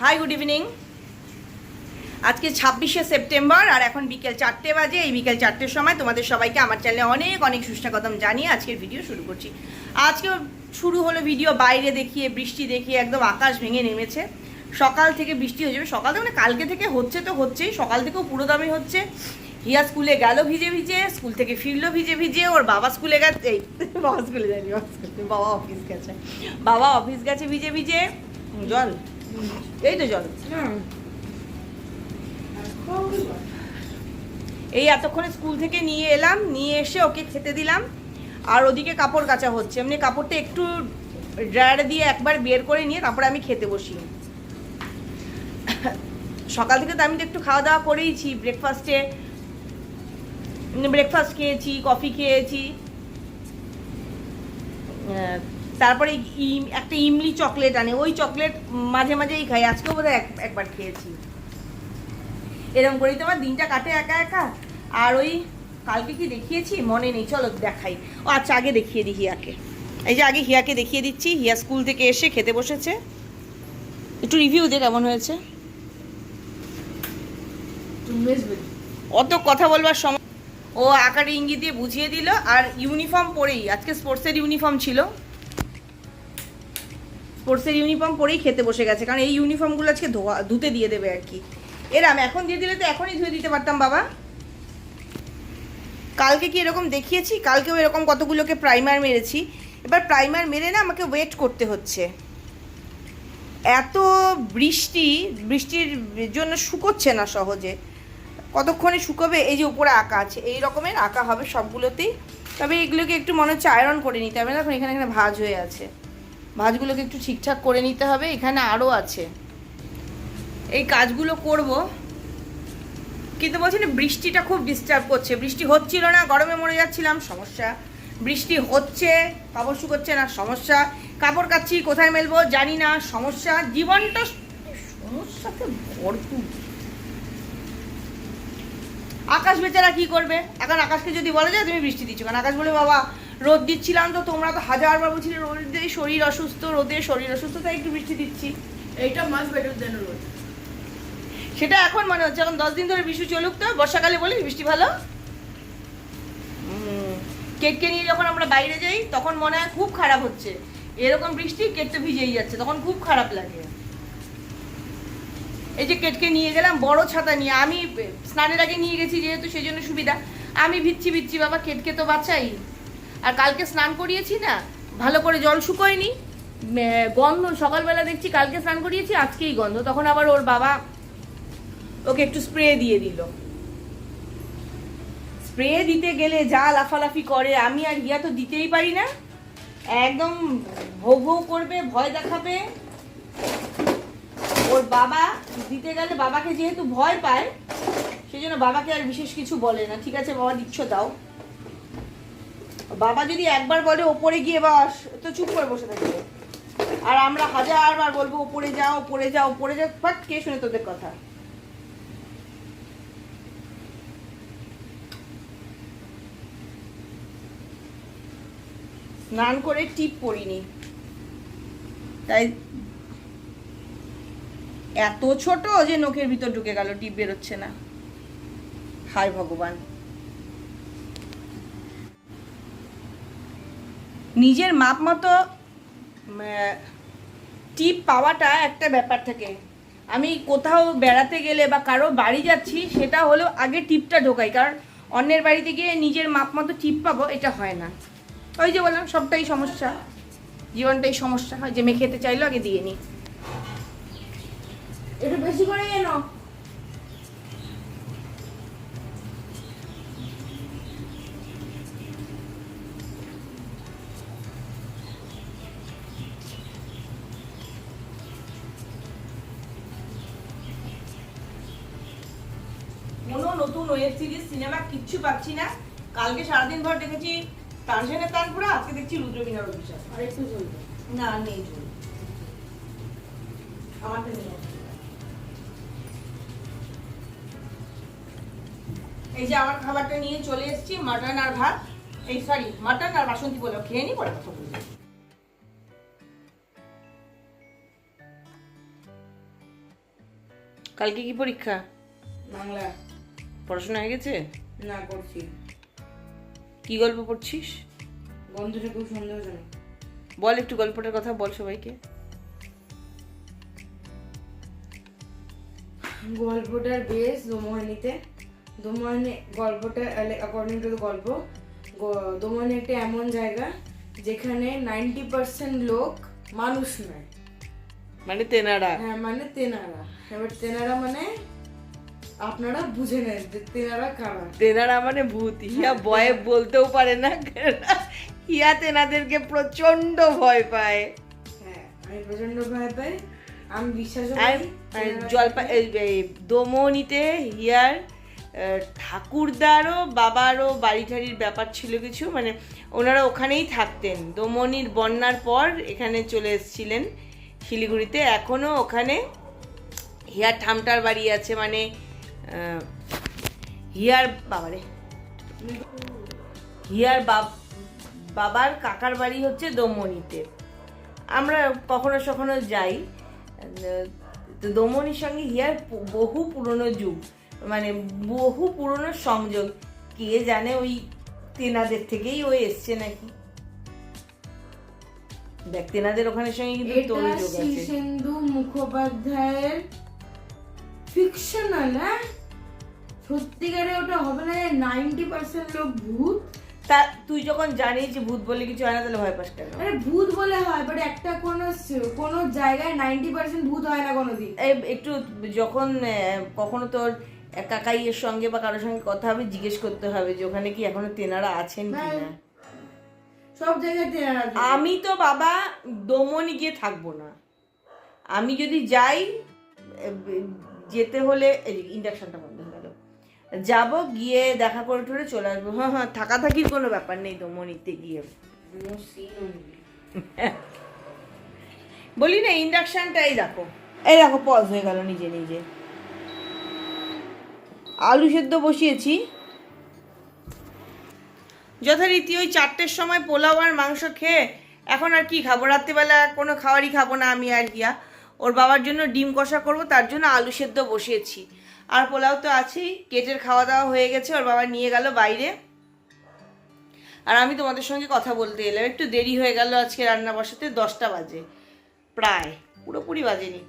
Hi good evening. আজকে 26শে September আর এখন বিকেল 4টে বাজে। এই বিকেল 4টের সময় তোমাদের সবাইকে আমার চ্যানেলে অনেক অনেক সুস্বাগতম জানিয়ে আজকের ভিডিও শুরু করছি। আজকে শুরু হলো ভিডিও বাইরে দেখিয়ে, বৃষ্টি দেখিয়ে, একদম আকাশ ভেঙে নেমেছে। সকাল থেকে বৃষ্টি হয়ে যাবে, সকাল থেকে মানে কালকে থেকে হচ্ছে তো হচ্ছেই, সকাল থেকেও পুরো দামই হচ্ছে। হিয়া স্কুলে গেল ভিজে ভিজে, স্কুল থেকে ফিরলো ভিজে ভিজে, ওর বাবা স্কুলে গেছে, এই বাবা স্কুলে যায়নি, বাবা অফিস গেছে, বাবা অফিস গেছে ভিজে ভিজে। জল, এই তো জল। এই এতক্ষণে স্কুল থেকে নিয়ে এলাম, নিয়ে এসে ওকে খেতে দিলাম, আর ওদিকে কাপড় কাচা হচ্ছে। এমনি কাপড়টা একটু ড্রায়ারে দিয়ে একবার বের করে নিয়ে তারপরে আমি খেতে বসি। সকাল থেকে তো আমি তো একটু খাওয়া দাওয়া করেইছি, ব্রেকফাস্ট খেয়েছি, কফি খেয়েছি, তারপরে একটা ইমলি চকলেট আনে, ওই চকলেট মাঝে মাঝেই খাই, আজকেও বোধহয় একবার খেয়েছি। এরকম করেই তো আমার দিনটা কাটে একা একা। আর ওই কালকে কি দেখিয়েছি মনে নেই, চলো দেখাই। ও আচ্ছা, আগে দেখিয়ে দিই হিয়াকে। এই যে আগে হিয়াকে দেখিয়ে দিচ্ছি। হিয়া স্কুল থেকে এসে খেতে বসেছে, একটু রিভিউ দে কেমন হয়েছে। অত কথা বলবার সময় ও আকারে ইঙ্গিত দিয়ে বুঝিয়ে দিল। আর ইউনিফর্ম পরেই, আজকে স্পোর্টসের ইউনিফর্ম ছিল, স্পোর্টসের ইউনিফর্ম পরেই খেতে বসে গেছে, কারণ এই ইউনিফর্মগুলো আজকে ধুতে দিয়ে দেবে আর কি। এরম এখন দিয়ে দিলে তো এখনই ধুয়ে দিতে পারতাম বাবা। কালকে কি এরকম দেখিয়েছি, কালকেও এরকম কতগুলোকে প্রাইমার মেরেছি। এবার প্রাইমার মেরে না আমাকে ওয়েট করতে হচ্ছে, এত বৃষ্টির জন্য শুকোচ্ছে না সহজে। কতক্ষণে শুকোবে। এই যে উপরে আঁকা আছে, এই রকমের আঁকা হবে সবগুলোতেই। তবে এগুলোকে একটু মনে হচ্ছে আয়রন করে নিতে হবে। দেখুন এখানে এখানে ভাঁজ হয়ে আছে, ভাঁজগুলোকে একটু ঠিকঠাক করে নিতে হবে। এখানে আরও আছে, এই কাজগুলো করব। কিন্তু বলছি না, বৃষ্টিটা খুব ডিস্টার্ব করছে। বৃষ্টি হচ্ছিল না, গরমে মরে যাচ্ছিলাম, সমস্যা। বৃষ্টি হচ্ছে, কাপড় শুকোচ্ছে না, সমস্যা। কাপড় কাচ্ছি, কোথায় মেলবো জানি না, সমস্যা। জীবনটা সমস্যাতে ভরপুর। আকাশ বেচারা কি করবে এখন? আকাশকে যদি বলা যায় তুমি বৃষ্টি দিচ্ছ, কারণ আকাশ বলে বাবা রোদ দিচ্ছিলাম তো তোমরা তো হাজারবার বলছিলে রোদে শরীর অসুস্থ, রোদে শরীর অসুস্থ, তাই একটু বৃষ্টি দিচ্ছি। এইটা মাছ বেটার দেন রোদ। সেটা এখন মনে হচ্ছে, এখন 10 দিন ধরে বৃষ্টি চলুক তো, বর্ষাকালে বলি বৃষ্টি ভালো। কেককে নিয়ে যখন আমরা বাইরে যাই তখন মনে হয় খুব খারাপ হচ্ছে, এরকম বৃষ্টি কেক তো ভিজেই যাচ্ছে, তখন খুব খারাপ লাগে। এই যে কেটকে নিয়ে গেলাম বড় ছাতা নিয়ে, আমি স্নানের আগে নিয়ে গেছি যেহেতু সেই জন্য সুবিধা। আমি ভিজছি বাবা, কেটকে তো বাঁচাই। আর কালকে স্নান করিয়েছি না, ভালো করে জল শুকোয়নি, গন্ধ। সকালবেলা দেখছি কালকে স্নান করিয়েছি, আজকেই গন্ধ। তখন আবার ওর বাবা ওকে একটু স্প্রে দিয়ে দিল। স্প্রে দিতে গেলে যা লাফালাফি করে, আমি আর হিয়া তো দিতেই পারি না, একদম ভৌ ভৌ করবে, ভয় দেখাবে। ওর বাবা দিতে গেলে, বাবাকে যেহেতু ভয় পায় সেই জন্য বাবাকে আর বিশেষ কিছু বলে না। ঠিক আছে বাবা দিচ্ছ দাও। বাবা যদি একবার বলে ওপরে গিয়ে বস, তো চুপ করে বসে থাকবে। আর আমরা হাজারবার বলবো ওপরে যাও ওপরে যাও ওপরে যাও, বাট কে শুনে তোদের কথা। স্নান করে টিপ পরিনি, তাই এত ছোট যে নখের ভিতর ঢুকে গেল, টিপ বেরোচ্ছে না। হায় ভগবান। নিজের মাপ মতো টিপ পাওয়াটা একটা ব্যাপার থাকে। আমি কোথাও বেড়াতে গেলে বা কারো বাড়ি যাচ্ছি, সেটা হলেও আগে টিপটা ঢোকাই, কারণ অন্যের বাড়িতে গিয়ে নিজের মাপ মতো টিপ পাবো এটা হয় না। ওই যে বললাম সবটাই সমস্যা, জীবনটাই সমস্যা। হয় যে মেয়ে খেতে চাইলো আগে দিয়ে নি, একটু বেশি করে এনো। কোনো নতুন ওয়েব সিরিজ সিনেমা কিচ্ছু পাচ্ছি না। কালকে সারাদিন ভর দেখেছি তানসেনের তানপুরা, আজকে দেখছি রুদ্রবীণার অভিশাপ। আর একটু চলবে না, নেই চল, আমারটা নেই। এই যে আমার খাবারটা নিয়ে চলে এসেছি, মাটন আর ভাত। এই সরি, মাটন আর বাসন্তী পোলাও খেয়ে নি, পরে কথা বলবো। কালকে কি পরীক্ষা? বাংলা। পড়াশোনা হয়ে গেছে? না, করছি। কি গল্প পড়ছিস? বন্ধুটা খুব সন্দেহজনক। বল একটু গল্পটার কথা বল সবাইকে। গল্পটার বেস দোমোহানিতে। দোমোহানি গল্পটা অ্যাকর্ডিং টু গল্প, দোমোহানি একটা এমন জায়গা যেখানে 90% লোক মানুষ নয়, মানে তেনারা। হ্যাঁ মানে তেনারা। এবার তেনারা মানে আপনারা বুঝে নেন যে তেনারা কারা। তেনারা মানে ভূত। হিয়া ভয়ে বলতেও পারে না, হিয়া তেনাদেরকে প্রচন্ড ভয় পায়। হ্যাঁ, আমি প্রচন্ড ভয় পাই, আমি বিশ্বাস দমনিতে হিয়ার ঠাকুরদারও বাবারও বাড়ি ঠাড়ির ব্যাপার ছিল কিছু, মানে ওনারা ওখানেই থাকতেন। দমনির বন্যার পর এখানে চলে এসেছিলেন শিলিগুড়িতে। এখনও ওখানে হিয়ার ঠামটার বাড়ি আছে, মানে হিয়ার বাবার কাকার বাড়ি হচ্ছে দমনিতে। আমরা কখনো সখনো যাই। তো দমনির সঙ্গে হিয়ার বহু পুরনো যুগ, মানে বহু পুরনো সংযোগ। কে জানে ওই তেনাদের থেকেই ও এসছে নাকি। দেখ তেনাদের ওখানে সঙ্গে কিন্তু তোর যোগ আছে। শীর্ষেন্দু মুখোপাধ্যায়ের ফিকশনাল, হ্যাঁ সত্যিকারে ওটা হবে না। 90% লোক ভূত। তা তুই যখন জানিস যে ভূত বলে কিছু হয় না, তাহলে ভয় পাস কেন? আরে ভূত বলে হয়, বাট একটা কোনো জায়গায় 90% ভূত হয় না কোনোদিন। একটু যখন কখনো তোর কাকাইয়ের সঙ্গে বা কারোর সঙ্গে কথা হবে, জিজ্ঞেস করতে হবে যে ওখানে কি এখনো তেনারা আছেন কিনা। সব জায়গায় তেনারা। আমি তো বাবা দমনি গিয়ে থাকবো না। আমি যদি যাই, যেতে হলে ইন্ডাকশনটা বন্ধ হয়ে গেল, যাবো, গিয়ে দেখা করে টরে চলে আসবো। হ্যাঁ, থাকাথাকির কোনো ব্যাপার নেই দমনিতে গিয়ে। বলি না, ইন্ডাকশনটাই দেখো, এই দেখো পজ হয়ে গেল নিজে নিজে। আলু সেদ্ধ বসিয়েছি যথারীতি। ওই 4টের সময় পোলাও আর মাংস খেয়ে এখন আর কি খাবো, রাত্রিবেলা কোনো খাবারই খাবো না আমি আর হিয়া। ওর বাবার জন্য ডিম কষা করবো, তার জন্য আলু সেদ্ধ বসিয়েছি। আর পোলাও তো আছেই। কেটের খাওয়া দাওয়া হয়ে গেছে, ওর বাবা নিয়ে গেল বাইরে। আর আমি তোমাদের সঙ্গে কথা বলতে এলাম। একটু দেরি হয়ে গেল আজকে রান্না বসাতে। 10টা বাজে, প্রায় পুরোপুরি বাজেনি,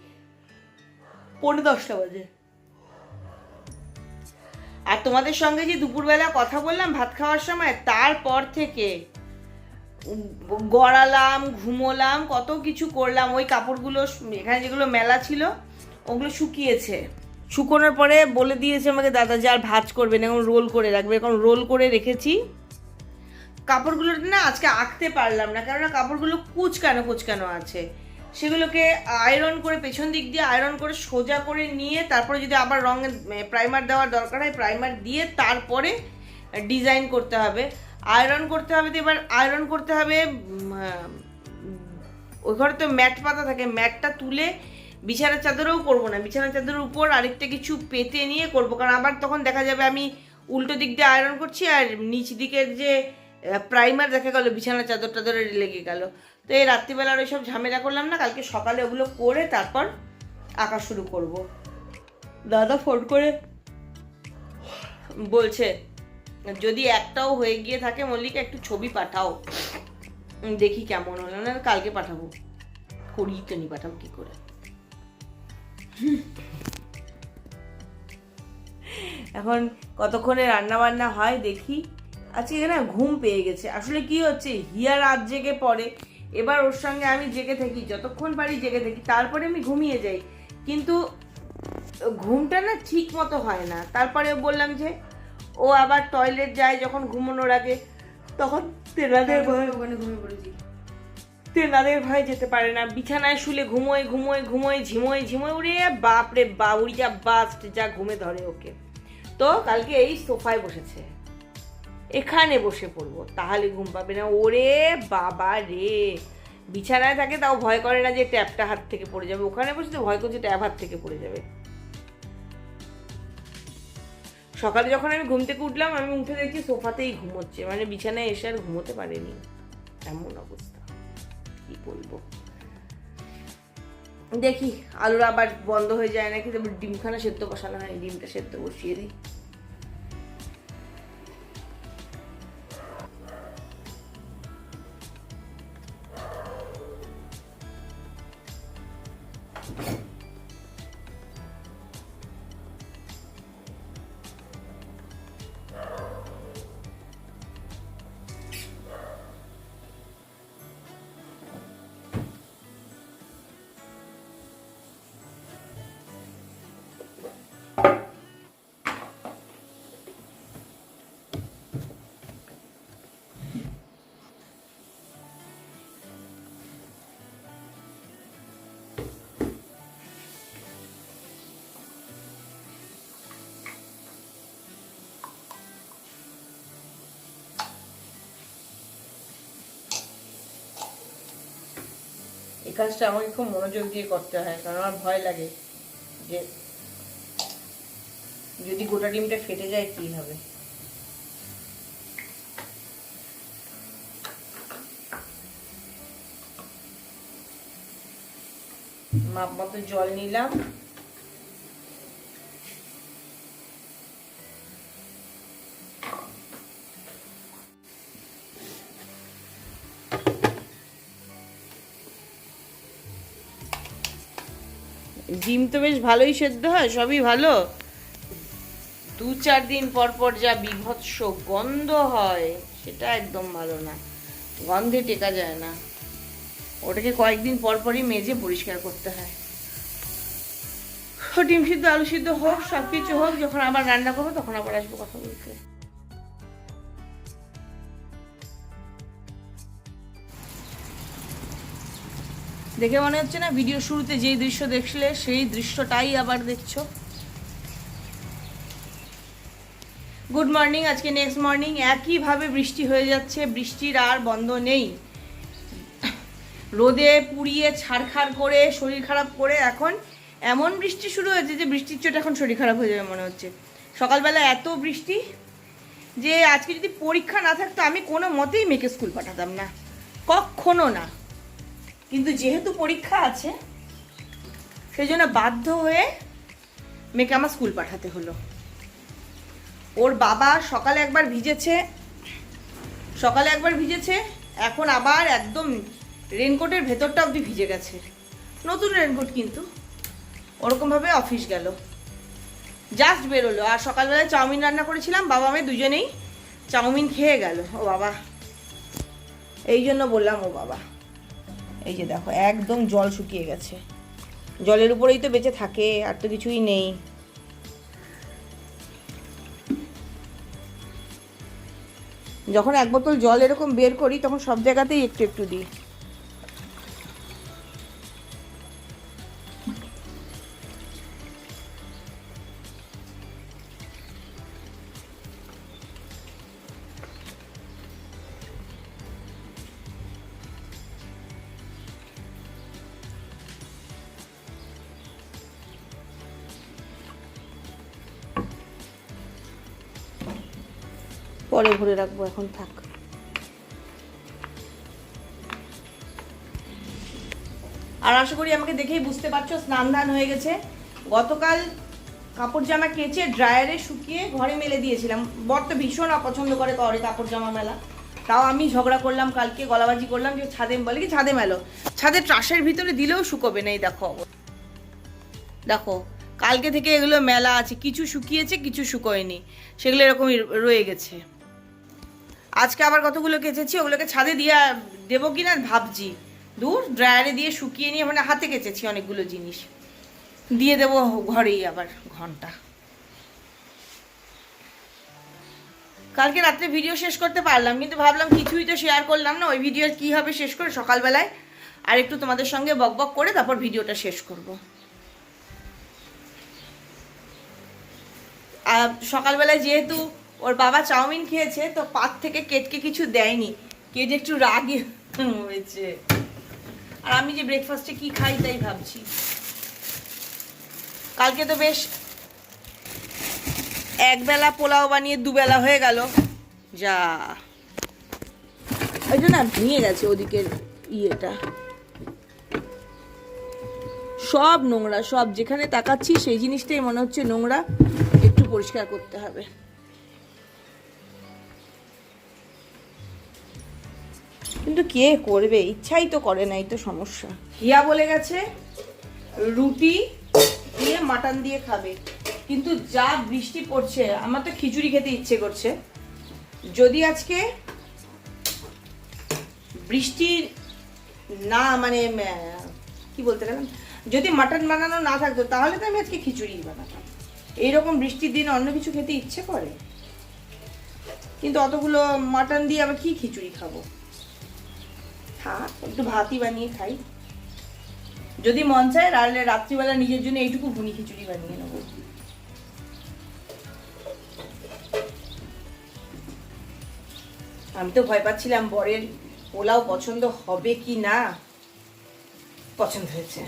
10:45 বাজে। আর তোমাদের সঙ্গে যে দুপুরবেলা কথা বললাম ভাত খাওয়ার সময়, তারপর থেকে গড়ালাম, ঘুমোলাম, কত কিছু করলাম। ওই কাপড়গুলো এখানে যেগুলো মেলা ছিল ওগুলো শুকিয়েছে। শুকোনোর পরে বলে দিয়েছে আমাকে দাদা যে আর ভাঁজ করবে না, এখন রোল করে রাখবে। এখন রোল করে রেখেছি। কাপড়গুলো না আজকে আঁকতে পারলাম না, কেননা কাপড়গুলো কুচকানো আছে। সেগুলোকে আয়রন করে, পেছন দিক দিয়ে আয়রন করে সোজা করে নিয়ে, তারপরে যদি আবার রঙের প্রাইমার দেওয়ার দরকার হয় প্রাইমার দিয়ে তারপরে ডিজাইন করতে হবে, আয়রন করতে হবে। তো এবার আয়রন করতে হবে, ওই ঘরে তো ম্যাট পাতা থাকে, ম্যাটটা তুলে বিছানার চাদরেও করবো না, বিছানার চাদরের উপর আরেকটা কিছু পেতে নিয়ে করবো। কারণ আবার তখন দেখা যাবে আমি উল্টো দিক দিয়ে আয়রন করছি আর নিচ দিকের যে প্রাইমার দেখা গেল বিছানার চাদর টাদরে লেগে গেল। তো এই রাত্রিবেলার ওই সব ঝামেলা করলাম না, কালকে সকালে ওগুলো করে তারপর আঁকা শুরু করব। দাদা ফোন করে বলছে যদি একটাও হয়ে গিয়ে থাকে মল্লিকা একটু ছবি পাঠাও, দেখি কেমন হলো। না কালকে পাঠাবো, করি তো নি, পাঠাবো কি করে। এখন কতক্ষণে রান্না বান্না হয় দেখি। আজকে না ঘুম পেয়ে গেছে। আসলে কি হচ্ছে, হিয়া রাত জেগে পড়ে, এবার ওর সঙ্গে আমি জেগে থাকি, যতক্ষণ পারি জেগে থাকি, তারপরে আমি ঘুমিয়ে যাই। কিন্তু ঘুমটা না ঠিক মতো হয় না। তারপরে বললাম যে ও আবার টয়লেট যায় যখন ঘুমানোর আগে, তখন তেনাদের ভয় যেতে পারে না। বিছানায় শুলে ঘুমোয় ঝিমোয় উড়ে বাপরে বাবুরি যা বাস্ট, যা ঘুমে ধরে ওকে। তো কালকে এই সোফায় বসেছে, এখানে বসে পড়বো, তাহলে ঘুম পাবে না। ওরে বাবা রে, বিছানায় থাকে তাও ভয় করে না যে ট্যাপটা হাত থেকে পড়ে যাবে, ওখানে বসে তো ভয় করছে ট্যাপ হাত থেকে পড়ে যাবে। সকালে যখন আমি ঘুম থেকে উঠলাম, আমি উঠে দেখছি সোফাতেই ঘুমোচ্ছে, মানে বিছানায় এসে আর ঘুমোতে পারেনি, এমন অবস্থা, কি বলবো। দেখি আলুর আবার বন্ধ হয়ে যায় নাকি, তারপর ডিমখানা সেদ্ধ বসানো হয়, ডিমটা সেদ্ধ বসিয়ে দিই। এই কাজটা আমাকে খুব মনোযোগ দিয়ে করতে হয়, কারণ আমার ভয় লাগে যে যদি গোটা ডিমটা ফেটে যায় কি হবে। মাপ মতো জল নিলাম, ডিম তো বেশ ভালোই সেদ্ধ হয়, সবই ভালো। 2-4 দিন পর পর যা বিভৎস গন্ধ হয় সেটা একদম ভালো না, গন্ধে টেকা যায় না। ওটাকে কয়েকদিন পর পরই মেজে পরিষ্কার করতে হয়। ডিম সিদ্ধ আলু সিদ্ধ হোক, সব কিছু হোক, যখন আবার রান্না করবো তখন আবার আসবো কথা বলতে। দেখে মনে হচ্ছে না ভিডিও শুরুতে যেই দৃশ্য দেখলে সেই দৃশ্যটাই আবার দেখছো। গুড মর্নিং, আজকে নেক্সট মর্নিং। একইভাবে বৃষ্টি হয়ে যাচ্ছে, বৃষ্টির আর বন্ধ নেই। রোদে পুড়িয়ে ছাড়খাড় করে শরীর খারাপ করে এখন এমন বৃষ্টি শুরু হয়েছে যে বৃষ্টির চোটে এখন শরীর খারাপ হয়ে যাবে মনে হচ্ছে। সকালবেলা এত বৃষ্টি যে আজকে যদি পরীক্ষা না থাকতো আমি কোনো মতেই মেয়েকে স্কুল পাঠাতাম না, কখনো না। কিন্তু যেহেতু পরীক্ষা আছে সেই জন্য বাধ্য হয়ে মেয়েকে আমার স্কুল পাঠাতে হলো। ওর বাবা সকালে একবার ভিজেছে, এখন আবার একদম রেনকোটের ভেতরটা অবধি ভিজে গেছে, নতুন রেনকোট কিন্তু। ওরকমভাবে অফিস গেল, জাস্ট বেরোলো। আর সকালবেলায় চাউমিন রান্না করেছিলাম, বাবা মেয়ে দুজনেই চাউমিন খেয়ে গেল। ও বাবা, এই জন্য বললাম ও বাবা। এই যে দেখো একদম জল শুকিয়ে গেছে, জলের উপরেই তো বেঁচে থাকে, আর তো কিছুই নেই। যখন এক বোতল জল এরকম বের করি তখন সব জায়গাতেই একটু একটু দিই। পরে ভরে রাখবো, এখন থাক। আর আশা করি আমাকে দেখেই বুঝতে পারছো স্নান ধান হয়ে গেছে। গতকাল কাপড় জামা কেচে ড্রায়ারে শুকিয়ে ঘরে মেলে দিয়েছিলাম। বর তো ভীষণ অপছন্দ করে কাপড় জামা মেলা, তাও আমি ঝগড়া করলাম, কালকে গলাবাজি করলাম যে ছাদে, বলে কি ছাদে মেলো, ছাদে ট্রাসের ভিতরে দিলেও শুকোবে না। এই দেখো দেখো, কালকে থেকে এগুলো মেলা আছে, কিছু শুকিয়েছে কিছু শুকোয়নি, সেগুলো এরকমই রয়ে গেছে। আজকে আবার কতগুলো কেচেছি, ওগুলোকে ছাদে দিয়ে দেবো কিনা ভাবছি। দূর, ড্রায়ারে দিয়ে শুকিয়ে নিয়ে, মানে হাতে কেচেছি অনেকগুলো জিনিস, দিয়ে দেবো ঘরেই আবার ঘন্টা। কালকে রাত্রে ভিডিও শেষ করতে পারলাম, কিন্তু ভাবলাম কিছুই তো শেয়ার করলাম না, ওই ভিডিও কি হবে শেষ করে সকালবেলায় আর একটু তোমাদের সঙ্গে বকবক করে তারপর ভিডিওটা শেষ করব। আর সকালবেলায় যেহেতু ওর বাবা চাউমিন খেয়েছে, তো পাত থেকে কেটকে কিছু দেয়নি, কেটে একটু রাগে হয়েছে। আর আমি যে ব্রেকফাস্টে কি খাই তাই ভাবছি। কালকে তো বেশ একবেলা পোলাও বানিয়ে দুবেলা হয়ে গেল যা। ওই জন্য ভেঙে গেছে ওদিকের ইয়েটা, সব নোংরা, সব যেখানে তাকাচ্ছি সেই জিনিসটাই মনে হচ্ছে নোংরা, একটু পরিষ্কার করতে হবে। কিন্তু কে করবে, ইচ্ছাই তো করে না, এই তো সমস্যা। হিয়া বলে গেছে রুটি দিয়ে মাটন দিয়ে খাবে, কিন্তু যা বৃষ্টি পড়ছে আমার তো খিচুড়ি খেতে ইচ্ছে করছে। যদি আজকে বৃষ্টি না মানে কি বলতে গেলাম, যদি মাটন বানানো না থাকতো তাহলে তো আমি আজকে খিচুড়ি বানাতাম। এইরকম বৃষ্টির দিনে অন্য কিছু খেতে ইচ্ছে করে, কিন্তু অতগুলো মাটন দিয়ে আবার কি খিচুড়ি খাবো। হ্যাঁ, একটু ভাতই বানিয়ে খাই, যদি মন চায় রাত্রিবেলা নিজের জন্য এইটুকু ভুনি খিচুড়ি বানিয়ে নেবো। আমি তো ভয় পাচ্ছিলাম বরের পোলাও পছন্দ হবে কি না, পছন্দ হয়েছে।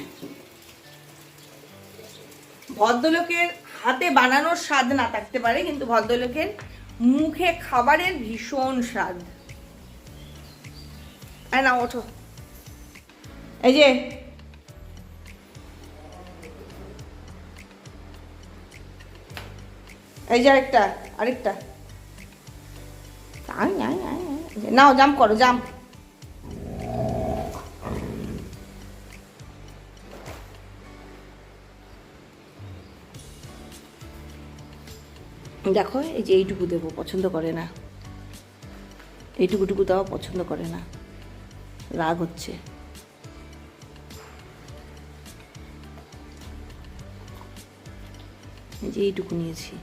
ভদ্রলোকের হাতে বানানোর স্বাদ না থাকতে পারে, কিন্তু ভদ্রলোকের মুখে খাবারের ভীষণ স্বাদ। না ওঠো, এই যে আরেকটা নাও, জাম্প করো, জাম্প। দেখো এই যে এইটুকু দেবো, পছন্দ করে না, এইটুকুটুকু দেওয়া পছন্দ করে না, রাগ হচ্ছে। এই যে এইটুকু নিয়েছি।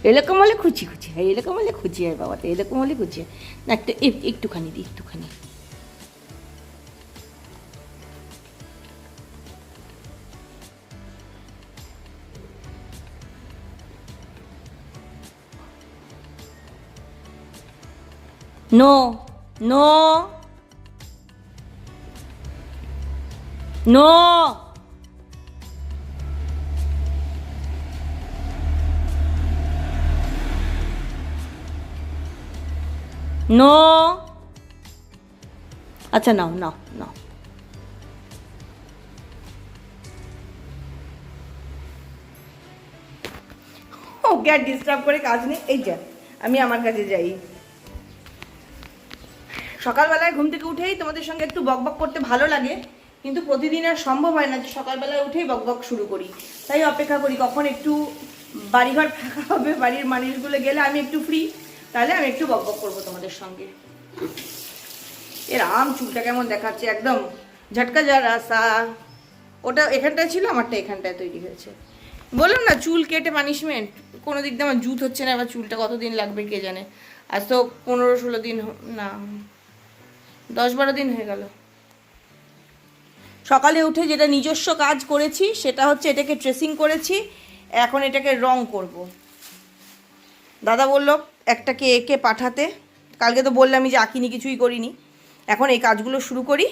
এরকম হলে খুচি হয়, এরকম হলে খুচি হয় বাবা, এরকম হলে খুচি হয় না। একটুখানি দিই, একটুখানি। No no no, no. আচ্ছা নাও নাও নাও। ওকে আর ডিস্টার্ব করে কাজ নেই, এই যা আমি আমার কাছে যাই। সকালবেলায় ঘুম থেকে উঠেই তোমাদের সঙ্গে একটু বকবক করতে ভালো লাগে, কিন্তু প্রতিদিন আর সম্ভব হয় না যে সকালবেলায় উঠেই বকবক শুরু করি। তাই অপেক্ষা করি কখন একটু বাড়িঘর ফাঁকা হবে, বাড়ির মানুষগুলো গেলে আমি একটু ফ্রি, তাহলে আমি একটু বকবক করবো তোমাদের সঙ্গে। এর চুলটা কেমন দেখাচ্ছে, একদম ঝটকা যা রাসা। ওটা এখানটায় ছিল, আমারটা এখানটায় তৈরি হয়েছে। বললাম না চুল কেটে পানিশমেন্ট, কোনো দিক দিয়ে আমার জুত হচ্ছে না। এবার চুলটা কতদিন লাগবে কে জানে, আজ তো 15-16 দিন, না 10-12 দিন হয়ে গেল। সকালে উঠে যেটা নিজস্ব কাজ করেছি সেটা হচ্ছে এটাকে ট্রেসিং করেছি, এখন এটাকে রং করব। দাদা বললো একটাকে এঁকে পাঠাতে, কালকে তো বললামই যে আঁকিনি, কিছুই করিনি। এখন এই কাজগুলো শুরু করি,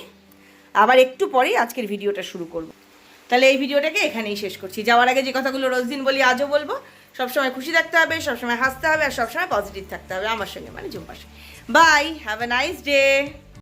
আবার একটু পরেই আজকের ভিডিওটা শুরু করব। তাহলে এই ভিডিওটাকে এখানেই শেষ করছি। যাওয়ার আগে যে কথাগুলো রোজ দিন বলি আজও বলবো, সবসময় খুশি থাকতে হবে, সবসময় হাসতে হবে, আর সবসময় পজিটিভ থাকতে হবে আমার সঙ্গে, মানে ঝুম্পার সঙ্গে। Bye, have a nice day.